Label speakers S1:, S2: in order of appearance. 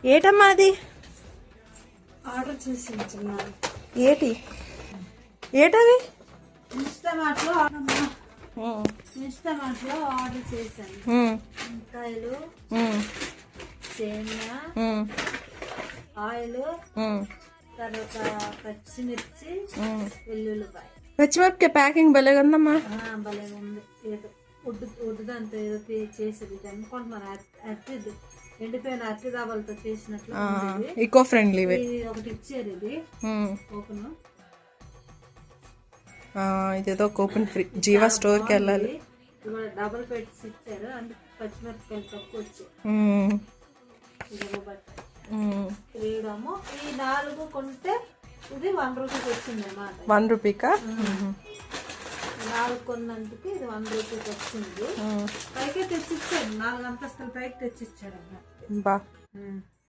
S1: ఏటమ్మా అది?
S2: ఆర్డర్ చేసి ఉంచున్నాను.
S1: ఏటవి?
S2: ఇన్స్టామార్ట్లో ఆర్డర్ చేశాను. వంకాయలు, సేమియా, ఆయిల్, తర్వాత పచ్చిమిర్చి, వెల్లుల్లిపాయ.
S1: పచ్చిమిరపకాయ ప్యాకింగ్ భలే ఉందమ్మా.
S2: భలే ఉంది. ఏదో ఉడ్డు దాంతో ఏదో చేసేది ఇది అనుకుంటున్నాను. అరటిది ఎండిపోయిన అరటి దాబాలతో చేసినట్లు
S1: ఈకో ఫ్రెండ్లీ
S2: ఒకటి ఇచ్చారు. ఇది ఓపెన్,
S1: ఇదేదో ఓపెన్ ఫ్రీ. జీవా స్టోర్ కి వెళ్ళాలి.
S2: డబుల్ పెట్టి ఇచ్చారు. అందుకే పచ్చిమిరపకాయలు తక్కువ వచ్చాయి. ఫ్రీడము ఈ 4 కొంటే ఇది 1 రూపీకి వచ్చింది అన్నమాట.
S1: 1 రూపీకా?
S2: 4 కొన్నందుకు ఇది 1 రూపీకి వచ్చింది. పైకే తెచ్చిచ్చాడు. 4 అంతస్తుల పైకి తెచ్చిచ్చాడు అన్నమాట.
S1: బా